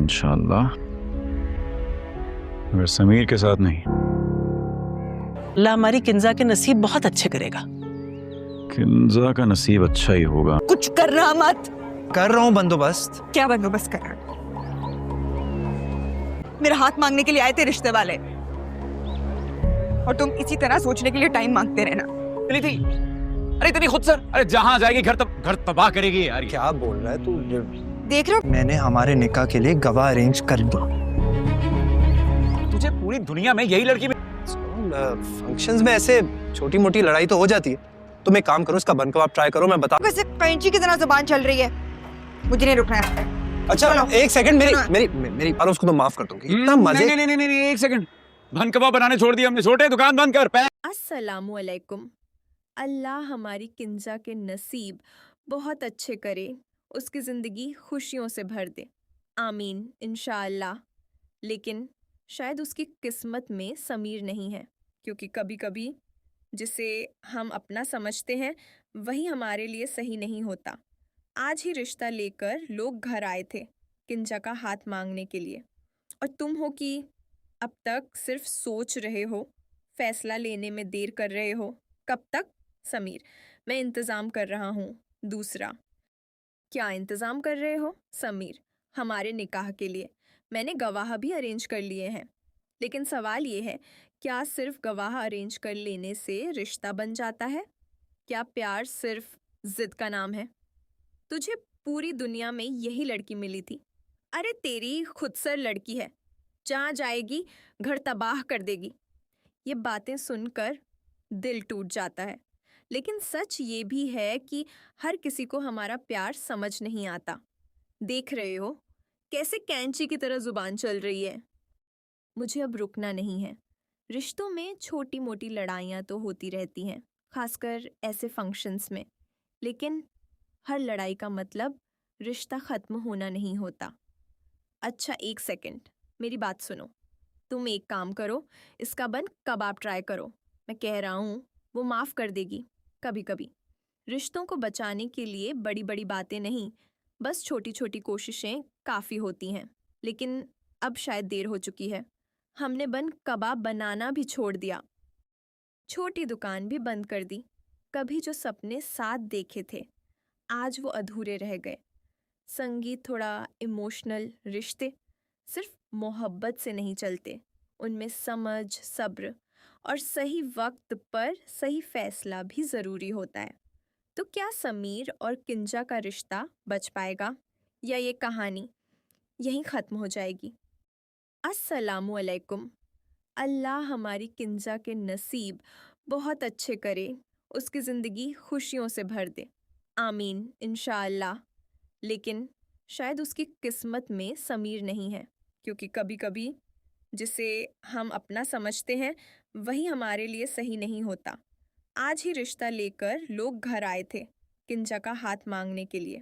इंशाल्लाह, मगर समीर के साथ नहीं। अल्लाह हमारी किंजा के नसीब बहुत अच्छे करेगा। किंजा का नसीब अच्छा ही होगा। कुछ करना मत। कर रहा हूँ बंदोबस्त। क्या बंदोबस्त कर रहा है? मेरा हाथ मांगने के लिए आए थे रिश्ते वाले, और तुम इसी तरह सोचने के लिए टाइम मांगते रहना। चली थी। अरे इतनी खुद सर, अरे जहां जाएगी घर तबाह करेगी यार। क्या बोल रहा है तू? देख रहे हो, मैंने हमारे निकाह के लिए गवाह अरेंज कर दी। तुझे पूरी दुनिया में यही लड़की फंक्शंस में ऐसे छोटी मोटी लड़ाई तो हो जाती है। तुम एक काम करो, इसका बन कबाब ट्राई करो, मैं बता। वैसे कैंची की तरह जुबान चल रही है, मुझे नहीं रुकना है। अच्छा चलो। एक सेकंड, मेरी और उसको तो माफ कर दूंगी। इतना मजे। नहीं, एक सेकंड। बन कबाब बनाने छोड़ दिया हमने। छोटे दुकान बंद कर। अस्सलामुअलैकुम। अल्लाह हमारी किंजा के नसीब बहुत अच्छे करे, उसकी ज़िंदगी खुशियों से भर दे। आमीन इंशाअल्लाह। लेकिन शायद उसकी किस्मत में समीर नहीं है, क्योंकि कभी कभी जिसे हम अपना समझते हैं वही हमारे लिए सही नहीं होता। आज ही रिश्ता लेकर लोग घर आए थे किंजा का हाथ मांगने के लिए, और तुम हो कि अब तक सिर्फ सोच रहे हो, फैसला लेने में देर कर रहे हो। कब तक? समीर, मैं इंतज़ाम कर रहा हूँ। दूसरा, क्या इंतज़ाम कर रहे हो? समीर, हमारे निकाह के लिए मैंने गवाह भी अरेंज कर लिए हैं। लेकिन सवाल ये है, क्या सिर्फ गवाह अरेंज कर लेने से रिश्ता बन जाता है? क्या प्यार सिर्फ जिद का नाम है? तुझे पूरी दुनिया में यही लड़की मिली थी। अरे तेरी खुदसर लड़की है, जहाँ जाएगी घर तबाह कर देगी। ये बातें सुनकर दिल टूट जाता है, लेकिन सच ये भी है कि हर किसी को हमारा प्यार समझ नहीं आता। देख रहे हो कैसे कैंची की तरह जुबान चल रही है। मुझे अब रुकना नहीं है। रिश्तों में छोटी मोटी लड़ाइयाँ तो होती रहती हैं, खासकर ऐसे फंक्शंस में, लेकिन हर लड़ाई का मतलब रिश्ता ख़त्म होना नहीं होता। अच्छा एक सेकंड, मेरी बात सुनो। तुम एक काम करो, इसका बन कबाब ट्राई करो। मैं कह रहा हूँ वो माफ़ कर देगी। कभी कभी रिश्तों को बचाने के लिए बड़ी बड़ी बातें नहीं, बस छोटी छोटी कोशिशें काफ़ी होती हैं। लेकिन अब शायद देर हो चुकी है। हमने बन कबाब बनाना भी छोड़ दिया, छोटी दुकान भी बंद कर दी। कभी जो सपने साथ देखे थे आज वो अधूरे रह गए। संगीत थोड़ा इमोशनल, रिश्ते सिर्फ मोहब्बत से नहीं चलते, उनमें समझ, सब्र और सही वक्त पर सही फैसला भी ज़रूरी होता है। तो क्या समीर और किंजा का रिश्ता बच पाएगा, या ये कहानी यहीं ख़त्म हो जाएगी? अस्सलामुअलैकुम। अल्लाह हमारी किंजा के नसीब बहुत अच्छे करे, उसकी ज़िंदगी खुशियों से भर दे। आमीन इंशाअल्लाह। लेकिन शायद उसकी किस्मत में समीर नहीं है, क्योंकि कभी कभी जिसे हम अपना समझते हैं वही हमारे लिए सही नहीं होता। आज ही रिश्ता लेकर लोग घर आए थे किंजा का हाथ मांगने के लिए,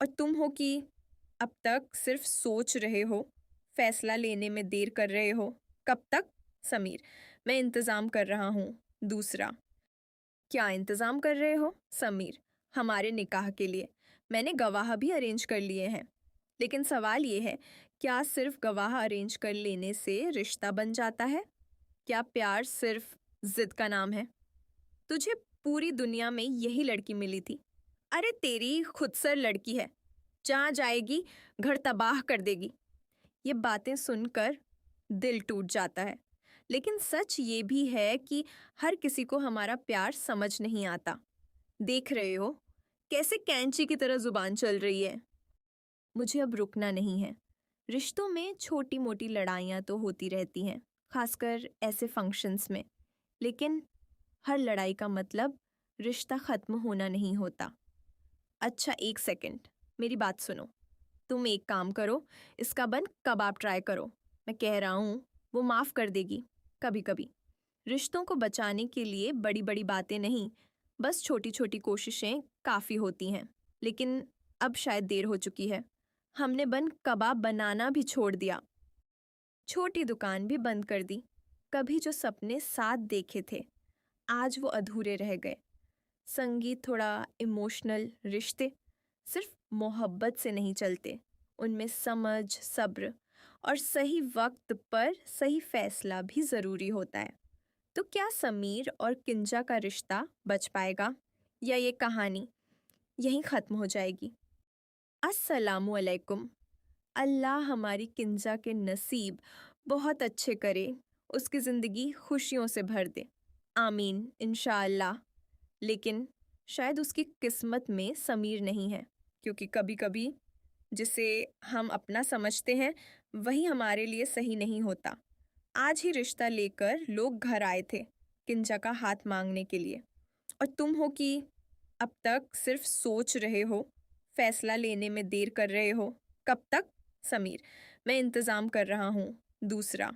और तुम हो कि अब तक सिर्फ सोच रहे हो, फैसला लेने में देर कर रहे हो। कब तक? समीर, मैं इंतज़ाम कर रहा हूँ। दूसरा, क्या इंतज़ाम कर रहे हो? समीर, हमारे निकाह के लिए मैंने गवाह भी अरेंज कर लिए हैं। लेकिन सवाल ये है, क्या सिर्फ गवाह अरेंज कर लेने से रिश्ता बन जाता है? क्या प्यार सिर्फ जिद का नाम है? तुझे पूरी दुनिया में यही लड़की मिली थी। अरे तेरी खुदसर लड़की है, जहाँ जाएगी घर तबाह कर देगी। ये बातें सुनकर दिल टूट जाता है, लेकिन सच ये भी है कि हर किसी को हमारा प्यार समझ नहीं आता। देख रहे हो कैसे कैंची की तरह जुबान चल रही है। मुझे अब रुकना नहीं है। रिश्तों में छोटी मोटी लड़ाइयाँ तो होती रहती हैं, खासकर ऐसे फंक्शंस में, लेकिन हर लड़ाई का मतलब रिश्ता ख़त्म होना नहीं होता। अच्छा एक सेकंड, मेरी बात सुनो। तुम एक काम करो, इसका बन कबाब ट्राई करो। मैं कह रहा हूँ वो माफ़ कर देगी। कभी कभी रिश्तों को बचाने के लिए बड़ी बड़ी बातें नहीं, बस छोटी छोटी कोशिशें काफ़ी होती हैं। लेकिन अब शायद देर हो चुकी है। हमने बन कबाब बनाना भी छोड़ दिया, छोटी दुकान भी बंद कर दी। कभी जो सपने साथ देखे थे आज वो अधूरे रह गए। संगीत थोड़ा इमोशनल, रिश्ते सिर्फ मोहब्बत से नहीं चलते, उनमें समझ, सब्र और सही वक्त पर सही फैसला भी ज़रूरी होता है। तो क्या समीर और किंजा का रिश्ता बच पाएगा या ये कहानी यहीं ख़त्म हो जाएगी? अस्सलामुअलैकुम। अल्लाह हमारी किंजा के नसीब बहुत अच्छे करे, उसकी ज़िंदगी खुशियों से भर दे। आमीन इंशाअल्लाह। लेकिन शायद उसकी किस्मत में समीर नहीं है, क्योंकि कभी-कभी जिसे हम अपना समझते हैं वही हमारे लिए सही नहीं होता। आज ही रिश्ता लेकर लोग घर आए थे किंजा का हाथ मांगने के लिए, और तुम हो कि अब तक सिर्फ सोच रहे हो, फैसला लेने में देर कर रहे हो। कब तक? समीर, मैं इंतज़ाम कर रहा हूँ। दूसरा,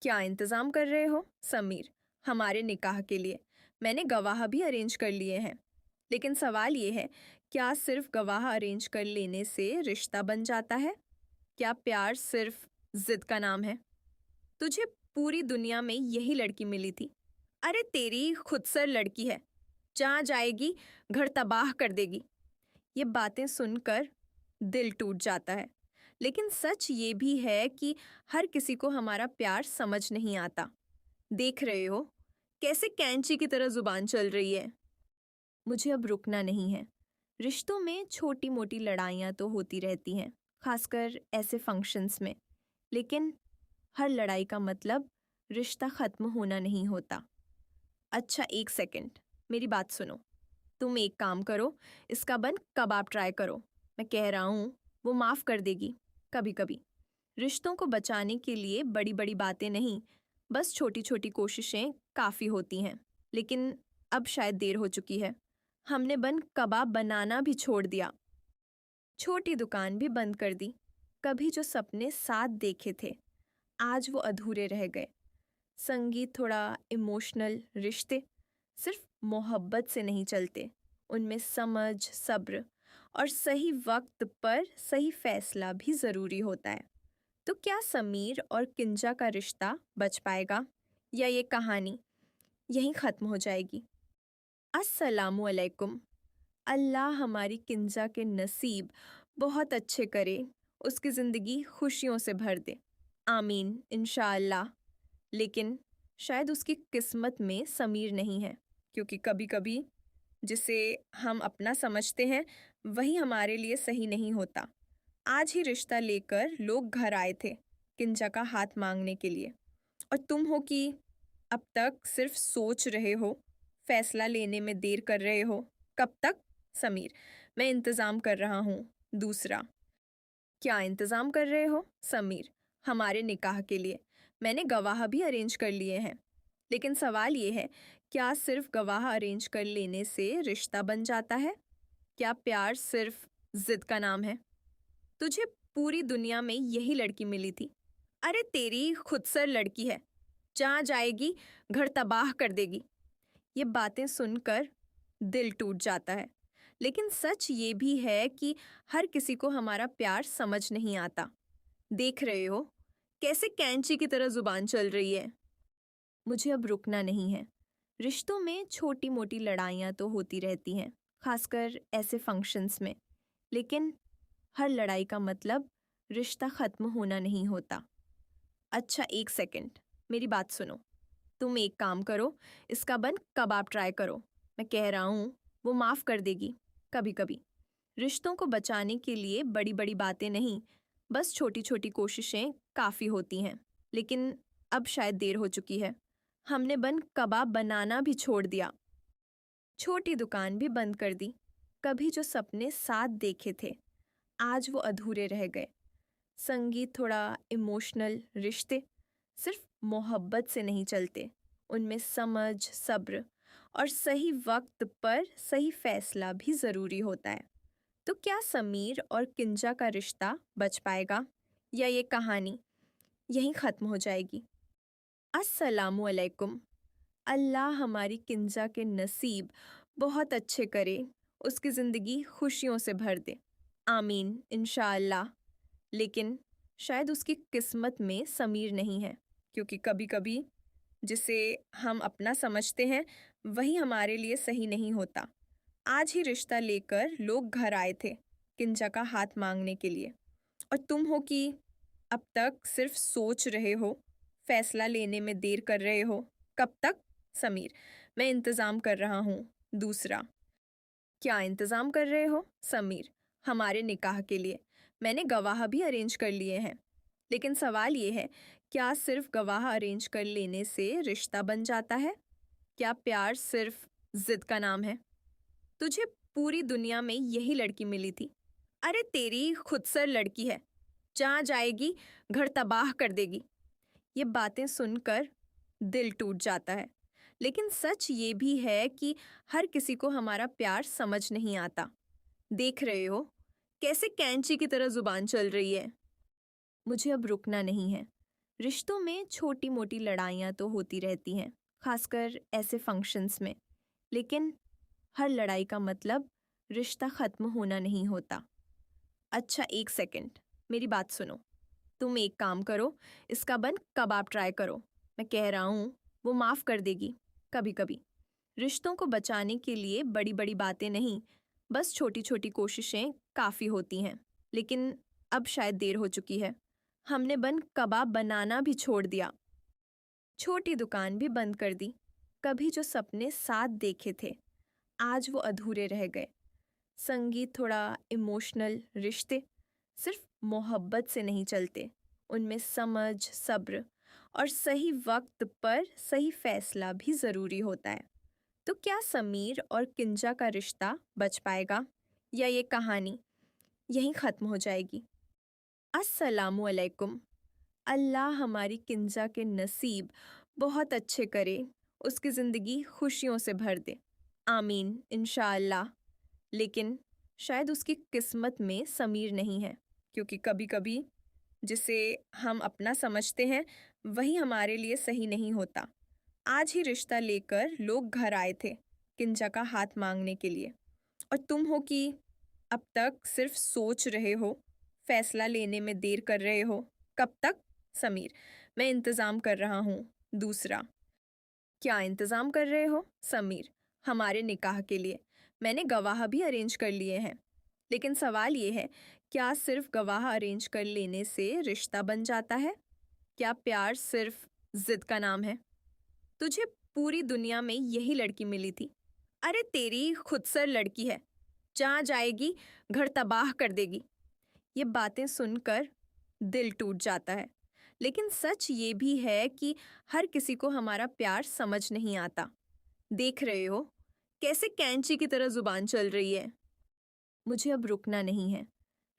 क्या इंतज़ाम कर रहे हो? समीर, हमारे निकाह के लिए मैंने गवाह भी अरेंज कर लिए हैं। लेकिन सवाल ये है, क्या सिर्फ गवाह अरेंज कर लेने से रिश्ता बन जाता है? क्या प्यार सिर्फ जिद का नाम है? तुझे पूरी दुनिया में यही लड़की मिली थी। अरे तेरी खुदसर लड़की है, जहाँ जाएगी घर तबाह कर देगी। ये बातें सुनकर दिल टूट जाता है, लेकिन सच ये भी है कि हर किसी को हमारा प्यार समझ नहीं आता। देख रहे हो कैसे कैंची की तरह जुबान चल रही है। मुझे अब रुकना नहीं है। रिश्तों में छोटी मोटी लड़ाइयाँ तो होती रहती हैं, खासकर ऐसे फंक्शंस में, लेकिन हर लड़ाई का मतलब रिश्ता ख़त्म होना नहीं होता। अच्छा एक सेकंड, मेरी बात सुनो। तुम एक काम करो, इसका बन कबाब ट्राई करो। मैं कह रहा हूँ वो माफ़ कर देगी कभी कभी। रिश्तों को बचाने के लिए बड़ी बड़ी बातें नहीं, बस छोटी छोटी कोशिशें काफ़ी होती हैं। लेकिन अब शायद देर हो चुकी है। हमने बन कबाब बनाना भी छोड़ दिया, छोटी दुकान भी बंद कर दी। कभी जो सपने साथ देखे थे आज वो अधूरे रह गए। संगीत थोड़ा इमोशनल, रिश्ते सिर्फ मोहब्बत से नहीं चलते, उनमें समझ, सब्र और सही वक्त पर सही फैसला भी ज़रूरी होता है। तो क्या समीर और किंजा का रिश्ता बच पाएगा या ये कहानी यहीं ख़त्म हो जाएगी? अस्सलामुअलैकुम। अल्लाह हमारी किंजा के नसीब बहुत अच्छे करे, उसकी ज़िंदगी खुशियों से भर दे। आमीन इंशाअल्लाह। लेकिन शायद उसकी किस्मत में समीर नहीं है, क्योंकि कभी-कभी जिसे हम अपना समझते हैं वही हमारे लिए सही नहीं होता। आज ही रिश्ता लेकर लोग घर आए थे किंजा का हाथ मांगने के लिए, और तुम हो कि अब तक सिर्फ सोच रहे हो, फैसला लेने में देर कर रहे हो। कब तक? समीर, मैं इंतज़ाम कर रहा हूँ। दूसरा, क्या इंतज़ाम कर रहे हो? समीर, हमारे निकाह के लिए मैंने गवाह भी अरेंज कर लिए हैं। लेकिन सवाल ये है, क्या सिर्फ गवाह अरेंज कर लेने से रिश्ता बन जाता है? क्या प्यार सिर्फ जिद का नाम है? तुझे पूरी दुनिया में यही लड़की मिली थी। अरे तेरी खुदसर लड़की है, जहाँ जाएगी घर तबाह कर देगी। ये बातें सुनकर दिल टूट जाता है, लेकिन सच ये भी है कि हर किसी को हमारा प्यार समझ नहीं आता। देख रहे हो कैसे कैंची की तरह जुबान चल रही है। मुझे अब रुकना नहीं है। रिश्तों में छोटी मोटी लड़ाइयाँ तो होती रहती हैं, खासकर ऐसे फंक्शंस में, लेकिन हर लड़ाई का मतलब रिश्ता ख़त्म होना नहीं होता। अच्छा एक सेकंड, मेरी बात सुनो। तुम एक काम करो, इसका बन कबाब ट्राई करो। मैं कह रहा हूँ वो माफ़ कर देगी कभी कभी। रिश्तों को बचाने के लिए बड़ी बड़ी बातें नहीं, बस छोटी छोटी कोशिशें काफ़ी होती हैं। लेकिन अब शायद देर हो चुकी है। हमने बन कबाब बनाना भी छोड़ दिया, छोटी दुकान भी बंद कर दी। कभी जो सपने साथ देखे थे आज वो अधूरे रह गए। संगीत थोड़ा इमोशनल, रिश्ते सिर्फ मोहब्बत से नहीं चलते, उनमें समझ, सब्र और सही वक्त पर सही फैसला भी ज़रूरी होता है। तो क्या समीर और किंजा का रिश्ता बच पाएगा या ये कहानी यहीं ख़त्म हो जाएगी? अस्सलामुअलैकुम। अल्लाह हमारी किंजा के नसीब बहुत अच्छे करे, उसकी ज़िंदगी खुशियों से भर दे। आमीन इंशाअल्लाह। लेकिन शायद उसकी किस्मत में समीर नहीं है, क्योंकि कभी-कभी जिसे हम अपना समझते हैं वही हमारे लिए सही नहीं होता। आज ही रिश्ता लेकर लोग घर आए थे किंजा का हाथ मांगने के लिए, और तुम हो कि अब तक सिर्फ सोच रहे हो, फैसला लेने में देर कर रहे हो। कब तक? समीर, मैं इंतज़ाम कर रहा हूँ। दूसरा, क्या इंतज़ाम कर रहे हो? समीर, हमारे निकाह के लिए। मैंने गवाह भी अरेंज कर लिए हैं। लेकिन सवाल ये है, क्या सिर्फ गवाह अरेंज कर लेने से रिश्ता बन जाता है? क्या प्यार सिर्फ जिद का नाम है? तुझे पूरी दुनिया में यही लड़की मिली थी। अरे तेरी खुदसर लड़की है, जहाँ जाएगी घर तबाह कर देगी। ये बातें सुनकर दिल टूट जाता है। लेकिन सच ये भी है कि हर किसी को हमारा प्यार समझ नहीं आता। देख रहे हो कैसे कैंची की तरह जुबान चल रही है। मुझे अब रुकना नहीं है। रिश्तों में छोटी मोटी लड़ाइयाँ तो होती रहती हैं, खासकर ऐसे फंक्शंस में। लेकिन हर लड़ाई का मतलब रिश्ता ख़त्म होना नहीं होता। अच्छा, एक सेकंड, मेरी बात सुनो। तुम एक काम करो, इसका बन कबाब ट्राई करो। मैं कह रहा हूँ, वो माफ़ कर देगी कभी कभी। रिश्तों को बचाने के लिए बड़ी बड़ी बातें नहीं, बस छोटी छोटी कोशिशें काफ़ी होती हैं। लेकिन अब शायद देर हो चुकी है। हमने बन कबाब बनाना भी छोड़ दिया, छोटी दुकान भी बंद कर दी। कभी जो सपने साथ देखे थे, आज वो अधूरे रह गए। संगीत थोड़ा इमोशनल, रिश्ते सिर्फ मोहब्बत से नहीं चलते, उनमें समझ, सब्र और सही वक्त पर सही फैसला भी ज़रूरी होता है। तो क्या समीर और किंजा का रिश्ता बच पाएगा, या ये कहानी यहीं ख़त्म हो जाएगी? अस्सलामुअलैकुम। अल्लाह हमारी किंजा के नसीब बहुत अच्छे करे, उसकी ज़िंदगी खुशियों से भर दे। आमीन, इंशाअल्लाह। लेकिन शायद उसकी किस्मत में समीर नहीं है, क्योंकि कभी कभी जिसे हम अपना समझते हैं वही हमारे लिए सही नहीं होता। आज ही रिश्ता लेकर लोग घर आए थे किंजा का हाथ मांगने के लिए, और तुम हो कि अब तक सिर्फ सोच रहे हो, फैसला लेने में देर कर रहे हो। कब तक? समीर, मैं इंतज़ाम कर रहा हूँ। दूसरा, क्या इंतज़ाम कर रहे हो? समीर, हमारे निकाह के लिए। मैंने गवाह भी अरेंज कर लिए हैं। लेकिन सवाल ये है, क्या सिर्फ गवाह अरेंज कर लेने से रिश्ता बन जाता है? क्या प्यार सिर्फ जिद का नाम है? तुझे पूरी दुनिया में यही लड़की मिली थी। अरे तेरी खुदसर लड़की है, जहाँ जाएगी घर तबाह कर देगी। ये बातें सुनकर दिल टूट जाता है। लेकिन सच ये भी है कि हर किसी को हमारा प्यार समझ नहीं आता। देख रहे हो कैसे कैंची की तरह जुबान चल रही है। मुझे अब रुकना नहीं है।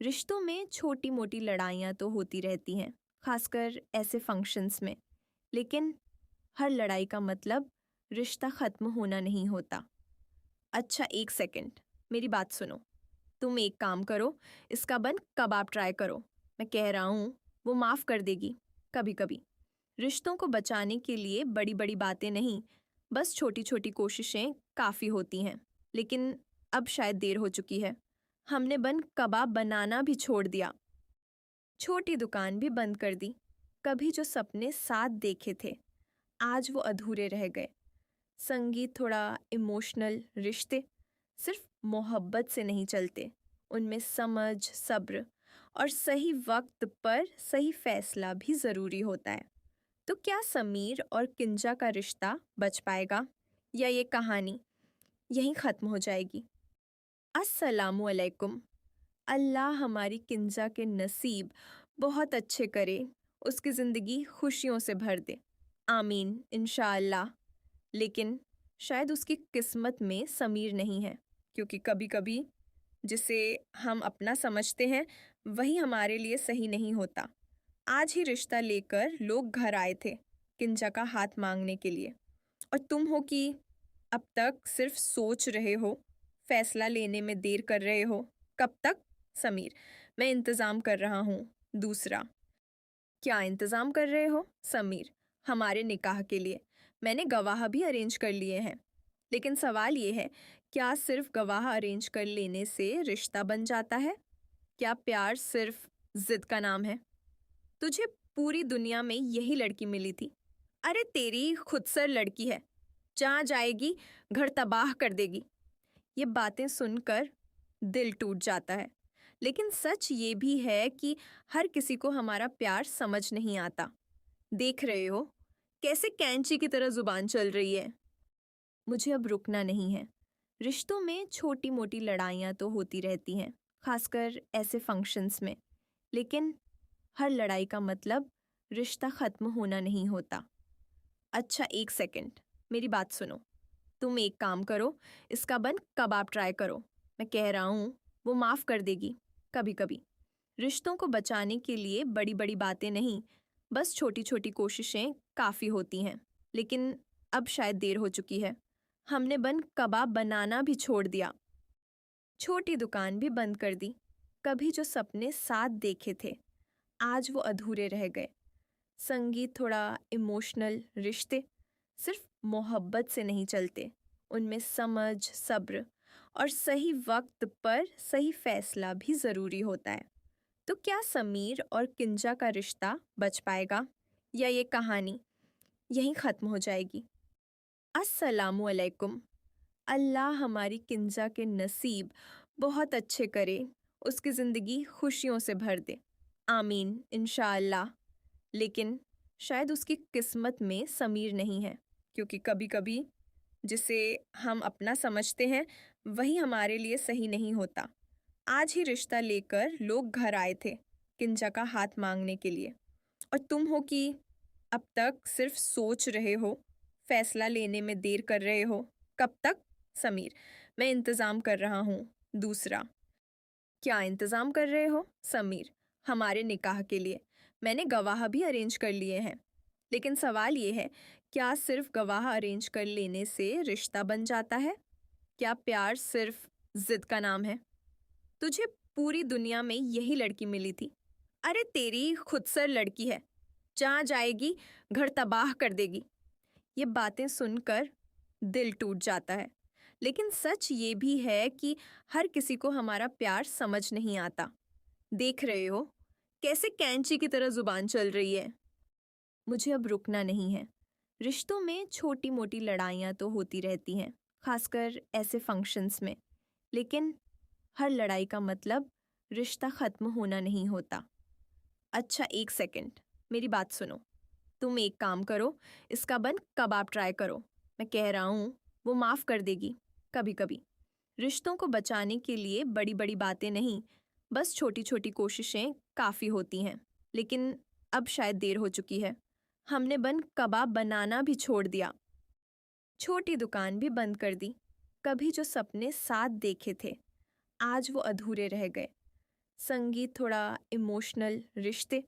रिश्तों में छोटी मोटी लड़ाइयाँ तो होती रहती हैं, खासकर ऐसे फंक्शंस में। लेकिन हर लड़ाई का मतलब रिश्ता ख़त्म होना नहीं होता। अच्छा, एक सेकंड, मेरी बात सुनो। तुम एक काम करो, इसका बन कबाब ट्राई करो। मैं कह रहा हूँ, वो माफ़ कर देगी कभी कभी। रिश्तों को बचाने के लिए बड़ी बड़ी बातें नहीं, बस छोटी छोटी कोशिशें काफ़ी होती हैं। लेकिन अब शायद देर हो चुकी है। हमने बन कबाब बनाना भी छोड़ दिया, छोटी दुकान भी बंद कर दी। कभी जो सपने साथ देखे थे, आज वो अधूरे रह गए। संगीत थोड़ा इमोशनल, रिश्ते सिर्फ मोहब्बत से नहीं चलते, उनमें समझ, सब्र और सही वक्त पर सही फैसला भी ज़रूरी होता है। तो क्या समीर और किंजा का रिश्ता बच पाएगा, या ये कहानी यहीं ख़त्म हो जाएगी? अस्सलामुअलैकुम। अल्लाह हमारी किंजा के नसीब बहुत अच्छे करे, उसकी ज़िंदगी खुशियों से भर दे। आमीन, इंशाअल्लाह। लेकिन शायद उसकी किस्मत में समीर नहीं है, क्योंकि कभी कभी जिसे हम अपना समझते हैं वही हमारे लिए सही नहीं होता। आज ही रिश्ता लेकर लोग घर आए थे किंजा का हाथ मांगने के लिए, और तुम हो कि अब तक सिर्फ सोच रहे हो, फैसला लेने में देर कर रहे हो। कब तक? समीर, मैं इंतज़ाम कर रहा हूँ। दूसरा, क्या इंतज़ाम कर रहे हो? समीर, हमारे निकाह के लिए। मैंने गवाह भी अरेंज कर लिए हैं। लेकिन सवाल ये है, क्या सिर्फ गवाह अरेंज कर लेने से रिश्ता बन जाता है? क्या प्यार सिर्फ जिद का नाम है? तुझे पूरी दुनिया में यही लड़की मिली थी। अरे तेरी खुदसर लड़की है, जहाँ जाएगी घर तबाह कर देगी। ये बातें सुनकर दिल टूट जाता है। लेकिन सच ये भी है कि हर किसी को हमारा प्यार समझ नहीं आता। देख रहे हो कैसे कैंची की तरह जुबान चल रही है। मुझे अब रुकना नहीं है। रिश्तों में छोटी मोटी लड़ाइयाँ तो होती रहती हैं, खासकर ऐसे फंक्शंस में, लेकिन हर लड़ाई का मतलब रिश्ता ख़त्म होना नहीं होता। अच्छा, एक सेकंड, मेरी बात सुनो। तुम एक काम करो, इसका बन कबाब ट्राई करो। मैं कह रहा हूँ, वो माफ़ कर देगी कभी कभी। रिश्तों को बचाने के लिए बड़ी बड़ी बातें नहीं, बस छोटी छोटी कोशिशें काफ़ी होती हैं। लेकिन अब शायद देर हो चुकी है। हमने बन कबाब बनाना भी छोड़ दिया, छोटी दुकान भी बंद कर दी। कभी जो सपने साथ देखे थे, आज वो अधूरे रह गए। संगीत थोड़ा इमोशनल, रिश्ते सिर्फ मोहब्बत से नहीं चलते, उनमें समझ, सब्र और सही वक्त पर सही फैसला भी ज़रूरी होता है। तो क्या समीर और किंजा का रिश्ता बच पाएगा, या ये कहानी यहीं ख़त्म हो जाएगी? अस्सलामुअलैकुम। अल्लाह हमारी किंजा के नसीब बहुत अच्छे करे, उसकी ज़िंदगी खुशियों से भर दे। आमीन इंशाअल्लाह। लेकिन शायद उसकी किस्मत में समीर नहीं है, क्योंकि कभी कभी जिसे हम अपना समझते हैं वही हमारे लिए सही नहीं होता। आज ही रिश्ता लेकर लोग घर आए थे किंजा का हाथ मांगने के लिए, और तुम हो कि अब तक सिर्फ सोच रहे हो, फैसला लेने में देर कर रहे हो। कब तक? समीर, मैं इंतज़ाम कर रहा हूँ। दूसरा, क्या इंतज़ाम कर रहे हो? समीर, हमारे निकाह के लिए मैंने गवाह भी अरेंज कर लिए हैं। लेकिन सवाल ये है, क्या सिर्फ गवाह अरेंज कर लेने से रिश्ता बन जाता है? क्या प्यार सिर्फ जिद का नाम है? तुझे पूरी दुनिया में यही लड़की मिली थी। अरे तेरी खुदसर लड़की है, जहाँ जाएगी घर तबाह कर देगी। ये बातें सुनकर दिल टूट जाता है, लेकिन सच ये भी है कि हर किसी को हमारा प्यार समझ नहीं आता। देख रहे हो कैसे कैंची की तरह जुबान चल रही है। मुझे अब रुकना नहीं है। रिश्तों में छोटी मोटी लड़ाइयाँ तो होती रहती हैं, खासकर ऐसे फंक्शंस में, लेकिन हर लड़ाई का मतलब रिश्ता ख़त्म होना नहीं होता। अच्छा, एक सेकंड, मेरी बात सुनो। तुम एक काम करो, इसका बन कबाब ट्राई करो। मैं कह रहा हूँ, वो माफ़ कर देगी कभी कभी। रिश्तों को बचाने के लिए बड़ी बड़ी बातें नहीं, बस छोटी छोटी कोशिशें काफ़ी होती हैं। लेकिन अब शायद देर हो चुकी है। हमने बन कबाब बनाना भी छोड़ दिया, छोटी दुकान भी बंद कर दी। कभी जो सपने साथ देखे थे, आज वो अधूरे रह गए। संगीत थोड़ा इमोशनल, रिश्ते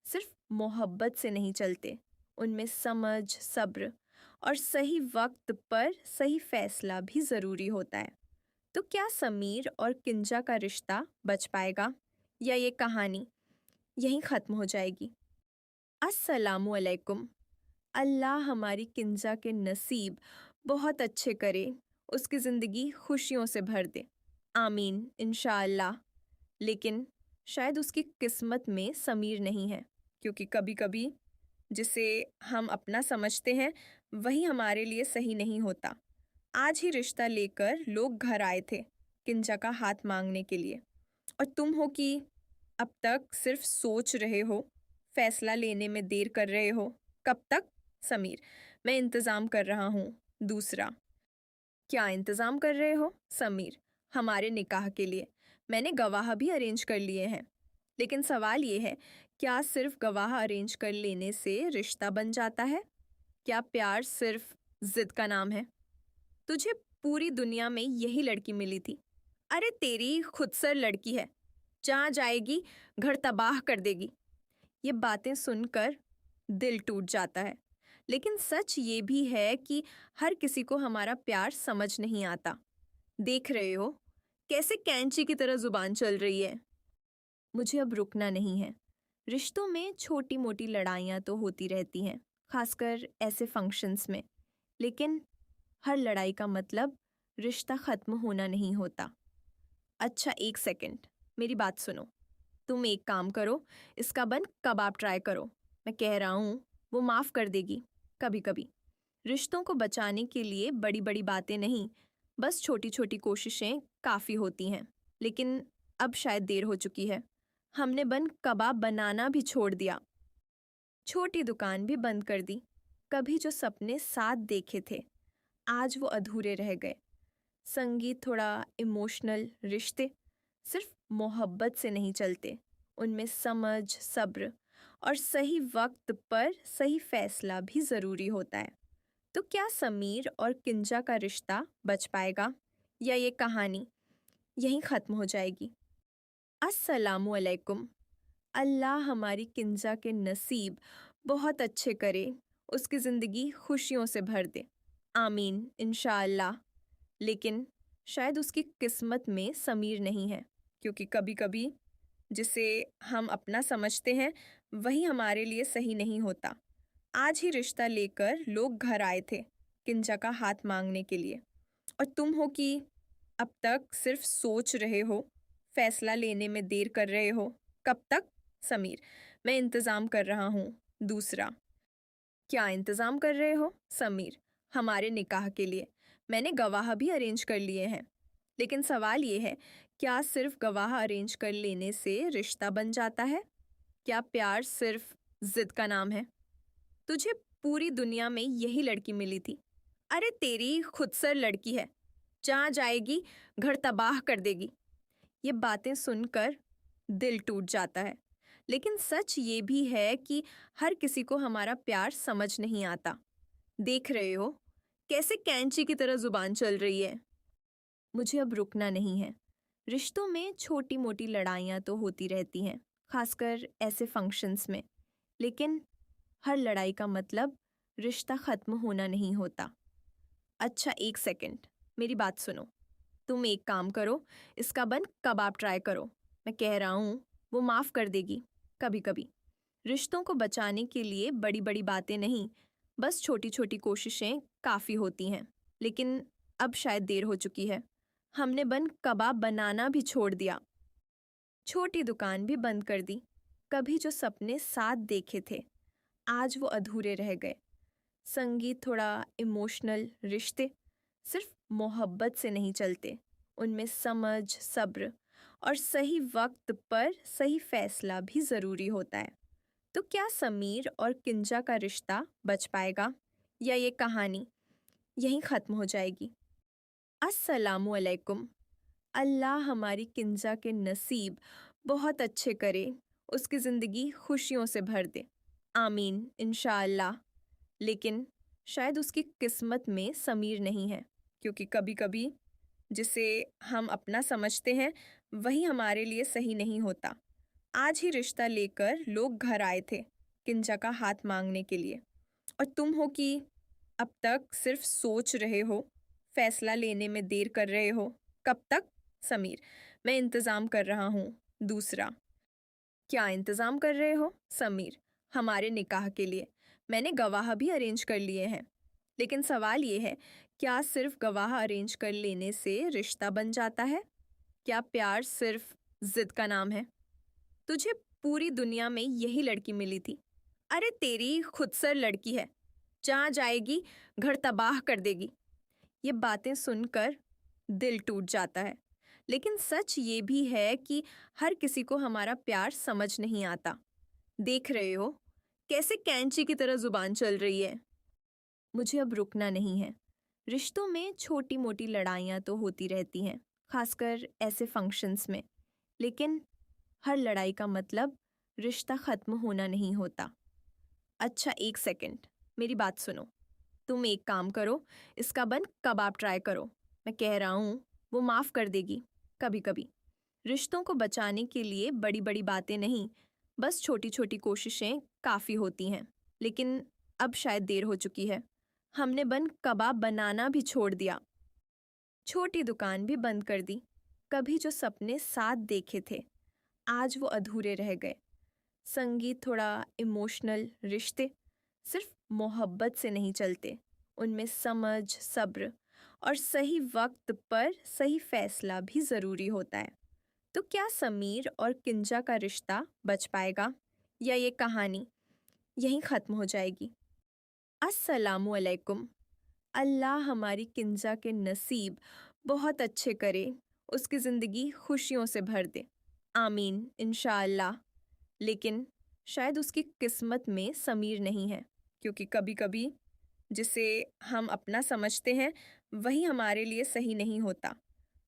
सिर्फ मोहब्बत से नहीं चलते, उनमें समझ, सब्र और सही वक्त पर सही फैसला भी ज़रूरी होता है। तो क्या समीर और किंजा का रिश्ता बच पाएगा, या ये कहानी यहीं ख़त्म हो जाएगी? अस्सलामुअलैकुम। अल्लाह हमारी किंजा के नसीब बहुत अच्छे करे, उसकी ज़िंदगी खुशियों से भर दे। आमीन इंशाअल्लाह। लेकिन शायद उसकी किस्मत में समीर नहीं है, क्योंकि कभी कभी जिसे हम अपना समझते हैं वही हमारे लिए सही नहीं होता। आज ही रिश्ता लेकर लोग घर आए थे किंजा का हाथ मांगने के लिए, और तुम हो कि अब तक सिर्फ सोच रहे हो, फैसला लेने में देर कर रहे हो। कब तक? समीर, मैं इंतज़ाम कर रहा हूँ। दूसरा, क्या इंतज़ाम कर रहे हो? समीर, हमारे निकाह के लिए मैंने गवाह भी अरेंज कर लिए हैं। लेकिन सवाल ये है, क्या सिर्फ गवाह अरेंज कर लेने से रिश्ता बन जाता है? क्या प्यार सिर्फ जिद का नाम है? तुझे पूरी दुनिया में यही लड़की मिली थी। अरे तेरी खुदसर लड़की है, जहाँ जाएगी घर तबाह कर देगी। ये बातें सुनकर दिल टूट जाता है, लेकिन सच ये भी है कि हर किसी को हमारा प्यार समझ नहीं आता। देख रहे हो कैसे कैंची की तरह जुबान चल रही है। मुझे अब रुकना नहीं है। रिश्तों में छोटी मोटी लड़ाइयाँ तो होती रहती हैं, खासकर ऐसे फंक्शंस में, लेकिन हर लड़ाई का मतलब रिश्ता ख़त्म होना नहीं होता। अच्छा, एक सेकंड, मेरी बात सुनो। तुम एक काम करो, इसका बन कबाब ट्राई करो। मैं कह रहा हूँ, वो माफ़ कर देगी कभी कभी। रिश्तों को बचाने के लिए बड़ी बड़ी बातें नहीं, बस छोटी छोटी कोशिशें काफ़ी होती हैं। लेकिन अब शायद देर हो चुकी है। हमने बन कबाब बनाना भी छोड़ दिया। छोटी दुकान भी बंद कर दी। कभी जो सपने साथ देखे थे आज वो अधूरे रह गए। संगीत थोड़ा इमोशनल, रिश्ते सिर्फ मोहब्बत से नहीं चलते, उनमें समझ, सब्र और सही वक्त पर सही फैसला भी ज़रूरी होता है। तो क्या समीर और किंजा का रिश्ता बच पाएगा या ये कहानी यहीं ख़त्म हो जाएगी? अस्सलामुअलैकुम। अल्लाह हमारी किंजा के नसीब बहुत अच्छे करे, उसकी ज़िंदगी खुशियों से भर दे। आमीन इंशाअल्लाह। लेकिन शायद उसकी किस्मत में समीर नहीं है, क्योंकि कभी कभी जिसे हम अपना समझते हैं वही हमारे लिए सही नहीं होता। आज ही रिश्ता लेकर लोग घर आए थे किंजा का हाथ मांगने के लिए, और तुम हो कि अब तक सिर्फ सोच रहे हो, फैसला लेने में देर कर रहे हो। कब तक? समीर, मैं इंतज़ाम कर रहा हूँ। दूसरा, क्या इंतज़ाम कर रहे हो? समीर, हमारे निकाह के लिए मैंने गवाह भी अरेंज कर लिए हैं। लेकिन सवाल ये है, क्या सिर्फ गवाह अरेंज कर लेने से रिश्ता बन जाता है? क्या प्यार सिर्फ जिद का नाम है? तुझे पूरी दुनिया में यही लड़की मिली थी। अरे तेरी खुदसर लड़की है, जहाँ जाएगी घर तबाह कर देगी। ये बातें सुनकर दिल टूट जाता है। लेकिन सच ये भी है कि हर किसी को हमारा प्यार समझ नहीं आता। देख रहे हो कैसे कैंची की तरह जुबान चल रही है। मुझे अब रुकना नहीं है। रिश्तों में छोटी मोटी लड़ाइयाँ तो होती रहती हैं, खासकर ऐसे फंक्शंस में। लेकिन हर लड़ाई का मतलब रिश्ता ख़त्म होना नहीं होता। अच्छा एक सेकंड, मेरी बात सुनो। तुम एक काम करो, इसका बन कबाब ट्राई करो। मैं कह रहा हूँ वो माफ़ कर देगी कभी कभी। रिश्तों को बचाने के लिए बड़ी बड़ी बातें नहीं, बस छोटी छोटी कोशिशें काफ़ी होती हैं। लेकिन अब शायद देर हो चुकी है। हमने बन कबाब बनाना भी छोड़ दिया। छोटी दुकान भी बंद कर दी। कभी जो सपने साथ देखे थे आज वो अधूरे रह गए। संगीत थोड़ा इमोशनल, रिश्ते सिर्फ मोहब्बत से नहीं चलते, उनमें समझ, सब्र और सही वक्त पर सही फैसला भी ज़रूरी होता है। तो क्या समीर और किंजा का रिश्ता बच पाएगा या ये कहानी यहीं ख़त्म हो जाएगी? अस्सलामुअलैकुम। अल्लाह हमारी किंजा के नसीब बहुत अच्छे करे, उसकी ज़िंदगी खुशियों से भर दे। आमीन इंशाअल्लाह। लेकिन शायद उसकी किस्मत में समीर नहीं है, क्योंकि कभी कभी जिसे हम अपना समझते हैं वही हमारे लिए सही नहीं होता। आज ही रिश्ता लेकर लोग घर आए थे किंजा का हाथ मांगने के लिए, और तुम हो कि अब तक सिर्फ सोच रहे हो, फैसला लेने में देर कर रहे हो। कब तक? समीर, मैं इंतज़ाम कर रहा हूँ। दूसरा, क्या इंतज़ाम कर रहे हो? समीर, हमारे निकाह के लिए मैंने गवाह भी अरेंज कर लिए हैं। लेकिन सवाल ये है, क्या सिर्फ गवाह अरेंज कर लेने से रिश्ता बन जाता है? क्या प्यार सिर्फ जिद का नाम है? तुझे पूरी दुनिया में यही लड़की मिली थी। अरे तेरी खुदसर लड़की है, जहाँ जाएगी घर तबाह कर देगी। ये बातें सुनकर दिल टूट जाता है। लेकिन सच ये भी है कि हर किसी को हमारा प्यार समझ नहीं आता। देख रहे हो कैसे कैंची की तरह जुबान चल रही है। मुझे अब रुकना नहीं है। रिश्तों में छोटी मोटी लड़ाइयाँ तो होती रहती हैं, खासकर ऐसे फंक्शंस में। लेकिन हर लड़ाई का मतलब रिश्ता ख़त्म होना नहीं होता। अच्छा एक सेकंड, मेरी बात सुनो। तुम एक काम करो, इसका बन कबाब ट्राई करो। मैं कह रहा हूँ वो माफ़ कर देगी कभी कभी। रिश्तों को बचाने के लिए बड़ी बड़ी बातें नहीं, बस छोटी छोटी कोशिशें काफ़ी होती हैं। लेकिन अब शायद देर हो चुकी है। हमने बन कबाब बनाना भी छोड़ दिया। छोटी दुकान भी बंद कर दी। कभी जो सपने साथ देखे थे आज वो अधूरे रह गए। संगीत थोड़ा इमोशनल, रिश्ते सिर्फ मोहब्बत से नहीं चलते, उनमें समझ, सब्र और सही वक्त पर सही फैसला भी ज़रूरी होता है। तो क्या समीर और किंजा का रिश्ता बच पाएगा या ये कहानी यहीं ख़त्म हो जाएगी? अस्सलामुअलैकुम। अल्लाह हमारी किंजा के नसीब बहुत अच्छे करे, उसकी ज़िंदगी खुशियों से भर दे। आमीन इंशाअल्लाह। लेकिन शायद उसकी किस्मत में समीर नहीं है, क्योंकि कभी कभी जिसे हम अपना समझते हैं वही हमारे लिए सही नहीं होता।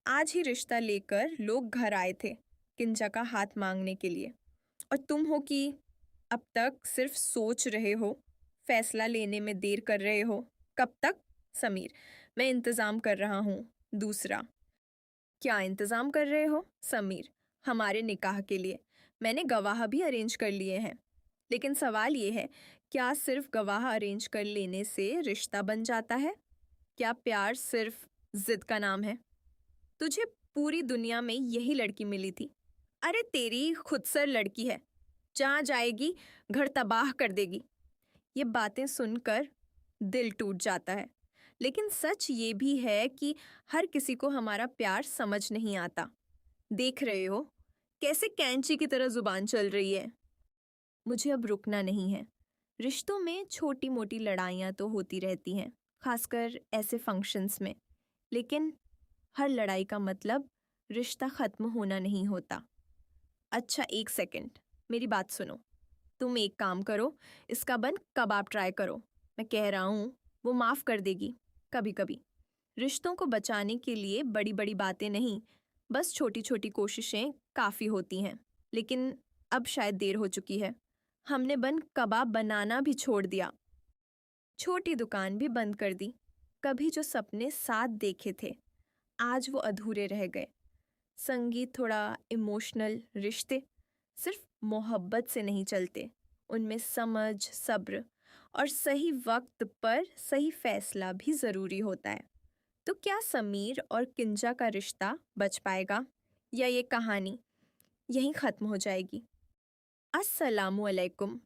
आज ही रिश्ता लेकर लोग घर आए थे किंजा का हाथ मांगने के लिए, और तुम हो कि अब तक सिर्फ सोच रहे हो, फैसला लेने में देर कर रहे हो। कब तक? समीर, मैं इंतज़ाम कर रहा हूँ। दूसरा, क्या इंतज़ाम कर रहे हो? समीर, हमारे निकाह के लिए मैंने गवाह भी अरेंज कर लिए हैं। लेकिन सवाल ये है, क्या सिर्फ गवाह अरेंज कर लेने से रिश्ता बन जाता है? क्या प्यार सिर्फ जिद का नाम है? तुझे पूरी दुनिया में यही लड़की मिली थी। अरे तेरी खुदसर लड़की है, जहाँ जाएगी घर तबाह कर देगी। ये बातें सुनकर दिल टूट जाता है, लेकिन सच ये भी है कि हर किसी को हमारा प्यार समझ नहीं आता। देख रहे हो कैसे कैंची की तरह जुबान चल रही है। मुझे अब रुकना नहीं है। रिश्तों में छोटी मोटी लड़ाइयाँ तो होती रहती हैं, खासकर ऐसे फंक्शंस में, लेकिन हर लड़ाई का मतलब रिश्ता ख़त्म होना नहीं होता। अच्छा एक सेकंड, मेरी बात सुनो। तुम एक काम करो, इसका बन कबाब ट्राई करो। मैं कह रहा हूँ वो माफ़ कर देगी कभी कभी। रिश्तों को बचाने के लिए बड़ी बड़ी बातें नहीं, बस छोटी छोटी कोशिशें काफ़ी होती हैं। लेकिन अब शायद देर हो चुकी है। हमने बन कबाब बनाना भी छोड़ दिया, छोटी दुकान भी बंद कर दी। कभी जो सपने साथ देखे थे आज वो अधूरे रह गए। संगीत थोड़ा इमोशनल, रिश्ते सिर्फ मोहब्बत से नहीं चलते, उनमें समझ, सब्र और सही वक्त पर सही फैसला भी ज़रूरी होता है। तो क्या समीर और किंजा का रिश्ता बच पाएगा, या ये कहानी यहीं ख़त्म हो जाएगी? अस्सलामुअलैकुम।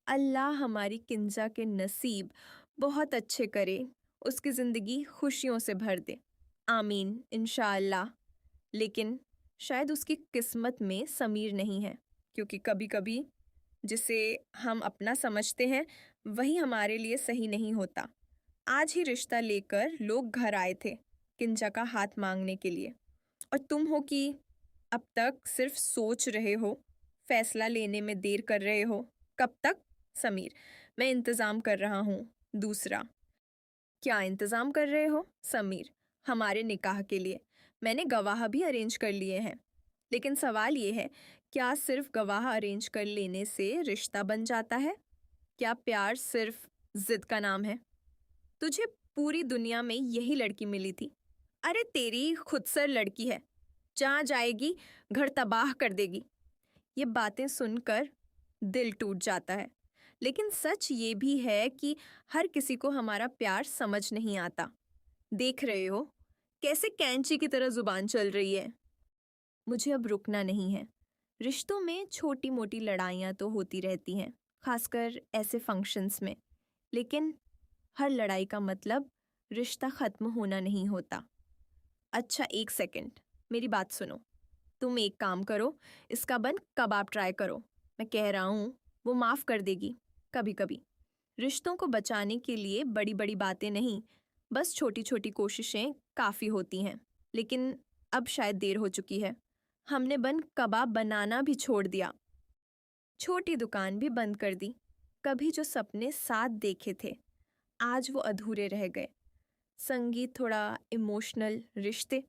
अल्लाह हमारी किंजा के नसीब बहुत अच्छे करे, उसकी ज़िंदगी खुशियों से भर दे। आमीन इंशाअल्लाह। लेकिन शायद उसकी किस्मत में समीर नहीं है, क्योंकि कभी कभी जिसे हम अपना समझते हैं वही हमारे लिए सही नहीं होता। आज ही रिश्ता लेकर लोग घर आए थे किंजा का हाथ मांगने के लिए, और तुम हो कि अब तक सिर्फ सोच रहे हो, फैसला लेने में देर कर रहे हो। कब तक? समीर, मैं इंतज़ाम कर रहा हूँ। दूसरा, क्या इंतज़ाम कर रहे हो? समीर, हमारे निकाह के लिए मैंने गवाह भी अरेंज कर लिए हैं। लेकिन सवाल ये है, क्या सिर्फ गवाह अरेंज कर लेने से रिश्ता बन जाता है? क्या प्यार सिर्फ जिद का नाम है? तुझे पूरी दुनिया में यही लड़की मिली थी। अरे तेरी खुदसर लड़की है, जहाँ जाएगी घर तबाह कर देगी। ये बातें सुनकर दिल टूट जाता है, लेकिन सच ये भी है कि हर किसी को हमारा प्यार समझ नहीं आता। देख रहे हो कैसे कैंची की तरह जुबान चल रही है। मुझे अब रुकना नहीं है। रिश्तों में छोटी मोटी लड़ाइयाँ तो होती रहती हैं, खासकर ऐसे फंक्शंस में, लेकिन हर लड़ाई का मतलब रिश्ता ख़त्म होना नहीं होता। अच्छा एक सेकंड, मेरी बात सुनो। तुम एक काम करो, इसका बन कबाब ट्राई करो। मैं कह रहा हूँ वो माफ़ कर देगी कभी कभी। रिश्तों को बचाने के लिए बड़ी बड़ी बातें नहीं, बस छोटी छोटी कोशिशें काफ़ी होती हैं। लेकिन अब शायद देर हो चुकी है। हमने बन कबाब बनाना भी छोड़ दिया, छोटी दुकान भी बंद कर दी। कभी जो सपने साथ देखे थे आज वो अधूरे रह गए। संगीत थोड़ा इमोशनल, रिश्ते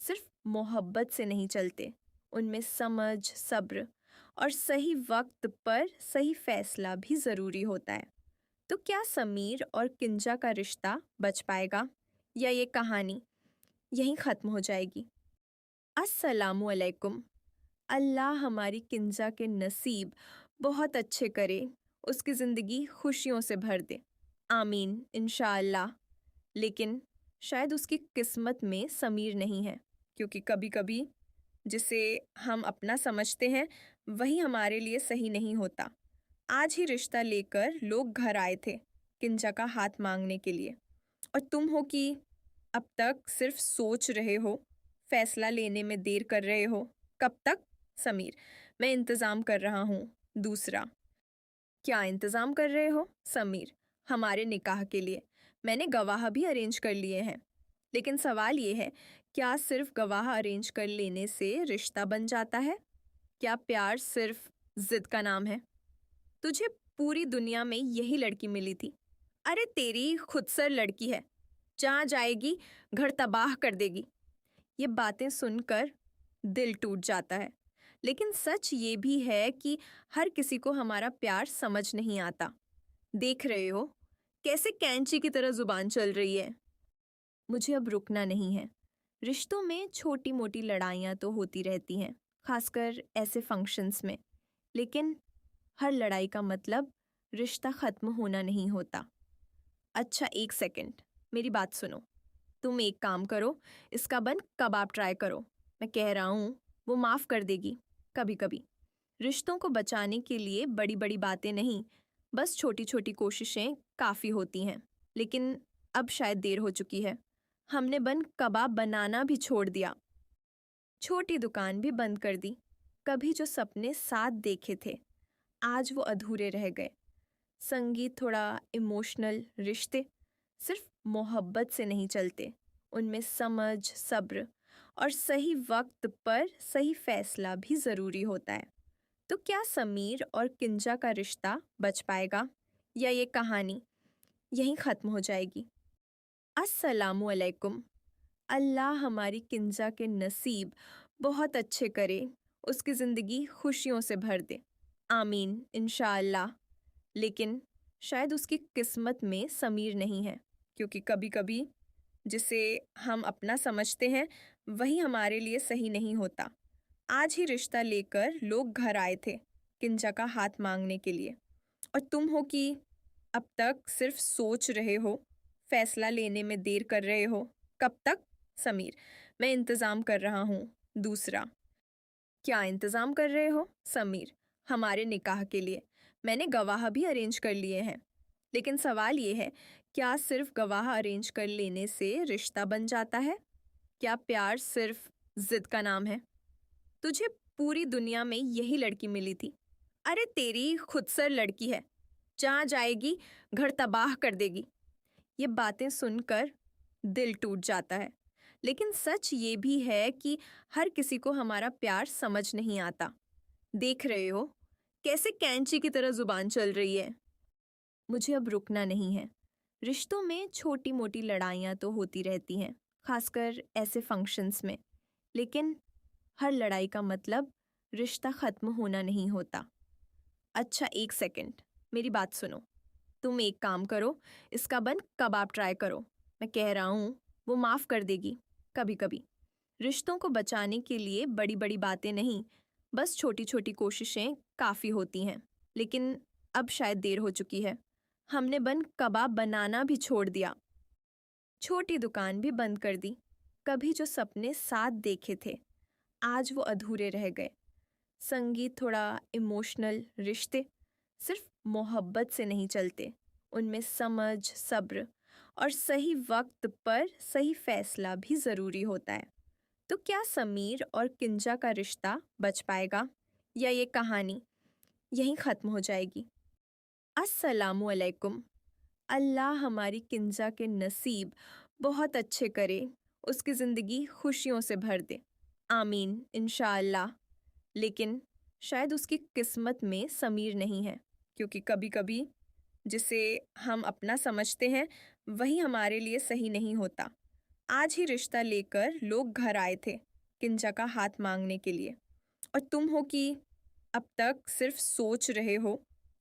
सिर्फ मोहब्बत से नहीं चलते, उनमें समझ, सब्र और सही वक्त पर सही फैसला भी ज़रूरी होता है। तो क्या समीर और किंजा का रिश्ता बच पाएगा, या ये कहानी यहीं ख़त्म हो जाएगी? अस्सलामुअलैकुम। अल्लाह हमारी किंजा के नसीब बहुत अच्छे करे, उसकी ज़िंदगी खुशियों से भर दे। आमीन इंशाअल्लाह। लेकिन शायद उसकी किस्मत में समीर नहीं है, क्योंकि कभी कभी जिसे हम अपना समझते हैं वही हमारे लिए सही नहीं होता। आज ही रिश्ता लेकर लोग घर आए थे किंजा का हाथ मांगने के लिए, और तुम हो कि अब तक सिर्फ सोच रहे हो, फैसला लेने में देर कर रहे हो। कब तक? समीर, मैं इंतज़ाम कर रहा हूँ। दूसरा, क्या इंतज़ाम कर रहे हो? समीर, हमारे निकाह के लिए मैंने गवाह भी अरेंज कर लिए हैं। लेकिन सवाल ये है, क्या सिर्फ गवाह अरेंज कर लेने से रिश्ता बन जाता है? क्या प्यार सिर्फ जिद का नाम है? तुझे पूरी दुनिया में यही लड़की मिली थी। अरे तेरी खुदसर लड़की है, जहाँ जाएगी घर तबाह कर देगी। ये बातें सुनकर दिल टूट जाता है, लेकिन सच ये भी है कि हर किसी को हमारा प्यार समझ नहीं आता। देख रहे हो कैसे कैंची की तरह जुबान चल रही है। मुझे अब रुकना नहीं है। रिश्तों में छोटी मोटी लड़ाइयाँ तो होती रहती हैं, खासकर ऐसे फंक्शंस में, लेकिन हर लड़ाई का मतलब रिश्ता ख़त्म होना नहीं होता। अच्छा एक सेकंड, मेरी बात सुनो। तुम एक काम करो, इसका बन कबाब ट्राई करो। मैं कह रहा हूँ वो माफ़ कर देगी कभी कभी। रिश्तों को बचाने के लिए बड़ी बड़ी बातें नहीं, बस छोटी छोटी कोशिशें काफ़ी होती हैं। लेकिन अब शायद देर हो चुकी है। हमने बन कबाब बनाना भी छोड़ दिया, छोटी दुकान भी बंद कर दी। कभी जो सपने साथ देखे थे आज वो अधूरे रह गए। संगीत थोड़ा इमोशनल, रिश्ते सिर्फ मोहब्बत से नहीं चलते, उनमें समझ, सब्र और सही वक्त पर सही फैसला भी ज़रूरी होता है। तो क्या समीर और किंजा का रिश्ता बच पाएगा या ये कहानी यहीं ख़त्म हो जाएगी? अस्सलामुअलैकुम। अल्लाह हमारी किंजा के नसीब बहुत अच्छे करे, उसकी ज़िंदगी खुशियों से भर दे। आमीन इंशाअल्लाह। लेकिन शायद उसकी किस्मत में समीर नहीं है, क्योंकि कभी कभी जिसे हम अपना समझते हैं वही हमारे लिए सही नहीं होता। आज ही रिश्ता लेकर लोग घर आए थे किंजा का हाथ मांगने के लिए, और तुम हो कि अब तक सिर्फ सोच रहे हो, फैसला लेने में देर कर रहे हो। कब तक? समीर, मैं इंतज़ाम कर रहा हूँ। दूसरा, क्या इंतज़ाम कर रहे हो? समीर, हमारे निकाह के लिए मैंने गवाह भी अरेंज कर लिए हैं। लेकिन सवाल ये है, क्या सिर्फ गवाह अरेंज कर लेने से रिश्ता बन जाता है? क्या प्यार सिर्फ जिद का नाम है? तुझे पूरी दुनिया में यही लड़की मिली थी। अरे तेरी खुदसर लड़की है, जहाँ जाएगी घर तबाह कर देगी। ये बातें सुनकर दिल टूट जाता है, लेकिन सच ये भी है कि हर किसी को हमारा प्यार समझ नहीं आता। देख रहे हो कैसे कैंची की तरह जुबान चल रही है। मुझे अब रुकना नहीं है। रिश्तों में छोटी मोटी लड़ाइयाँ तो होती रहती हैं, खासकर ऐसे फंक्शंस में, लेकिन हर लड़ाई का मतलब रिश्ता ख़त्म होना नहीं होता। अच्छा एक सेकंड, मेरी बात सुनो। तुम एक काम करो, इसका बन कबाब ट्राई करो। मैं कह रहा हूँ वो माफ़ कर देगी कभी कभी। रिश्तों को बचाने के लिए बड़ी बड़ी बातें नहीं, बस छोटी छोटी कोशिशें काफ़ी होती हैं। लेकिन अब शायद देर हो चुकी है। हमने बन कबाब बनाना भी छोड़ दिया, छोटी दुकान भी बंद कर दी। कभी जो सपने साथ देखे थे आज वो अधूरे रह गए। संगीत थोड़ा इमोशनल, रिश्ते सिर्फ मोहब्बत से नहीं चलते, उनमें समझ, सब्र और सही वक्त पर सही फैसला भी ज़रूरी होता है। तो क्या समीर और किंजा का रिश्ता बच पाएगा या ये कहानी यहीं ख़त्म हो जाएगी? अस्सलामुअलैकुम। अल्लाह हमारी किंजा के नसीब बहुत अच्छे करे, उसकी ज़िंदगी खुशियों से भर दे। आमीन इंशाअल्लाह। लेकिन शायद उसकी किस्मत में समीर नहीं है, क्योंकि कभी कभी जिसे हम अपना समझते हैं वही हमारे लिए सही नहीं होता। आज ही रिश्ता लेकर लोग घर आए थे किंजा का हाथ मांगने के लिए, और तुम हो कि अब तक सिर्फ सोच रहे हो,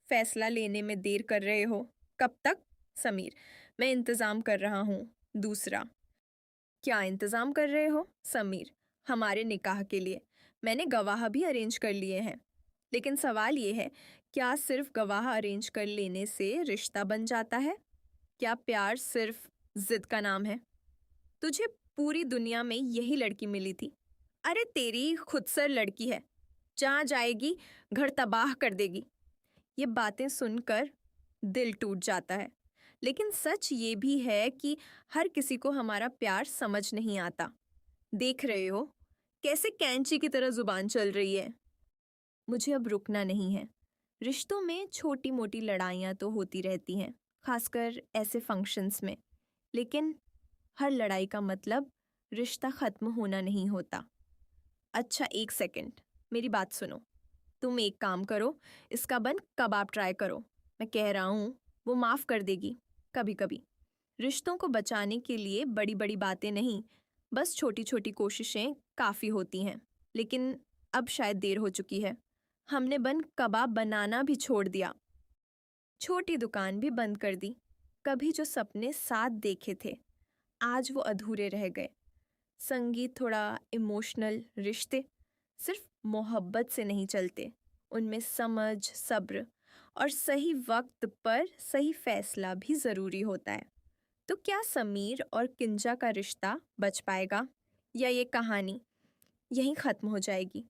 फैसला लेने में देर कर रहे हो। कब तक? समीर, मैं इंतज़ाम कर रहा हूँ। दूसरा, क्या इंतज़ाम कर रहे हो? समीर, हमारे निकाह के लिए मैंने गवाह भी अरेंज कर लिए हैं। लेकिन सवाल ये है, क्या सिर्फ गवाह अरेंज कर लेने से रिश्ता बन जाता है? क्या प्यार सिर्फ जिद का नाम है? तुझे पूरी दुनिया में यही लड़की मिली थी। अरे तेरी खुदसर लड़की है, जहाँ जाएगी घर तबाह कर देगी। ये बातें सुनकर दिल टूट जाता है, लेकिन सच ये भी है कि हर किसी को हमारा प्यार समझ नहीं आता। देख रहे हो कैसे कैंची की तरह जुबान चल रही है। मुझे अब रुकना नहीं है। रिश्तों में छोटी मोटी लड़ाइयाँ तो होती रहती हैं, खासकर ऐसे फंक्शंस में, लेकिन हर लड़ाई का मतलब रिश्ता ख़त्म होना नहीं होता। अच्छा 1 सेकंड, मेरी बात सुनो। तुम एक काम करो, इसका बन कबाब ट्राई करो। मैं कह रहा हूँ वो माफ़ कर देगी कभी कभी। रिश्तों को बचाने के लिए बड़ी बड़ी बातें नहीं, बस छोटी छोटी कोशिशें काफ़ी होती हैं। लेकिन अब शायद देर हो चुकी है। हमने बन कबाब बनाना भी छोड़ दिया, छोटी दुकान भी बंद कर दी। कभी जो सपने साथ देखे थे आज वो अधूरे रह गए। संगीत थोड़ा इमोशनल, रिश्ते सिर्फ मोहब्बत से नहीं चलते, उनमें समझ, सब्र और सही वक्त पर सही फैसला भी ज़रूरी होता है। तो क्या समीर और किंजा का रिश्ता बच पाएगा या ये कहानी यहीं ख़त्म हो जाएगी?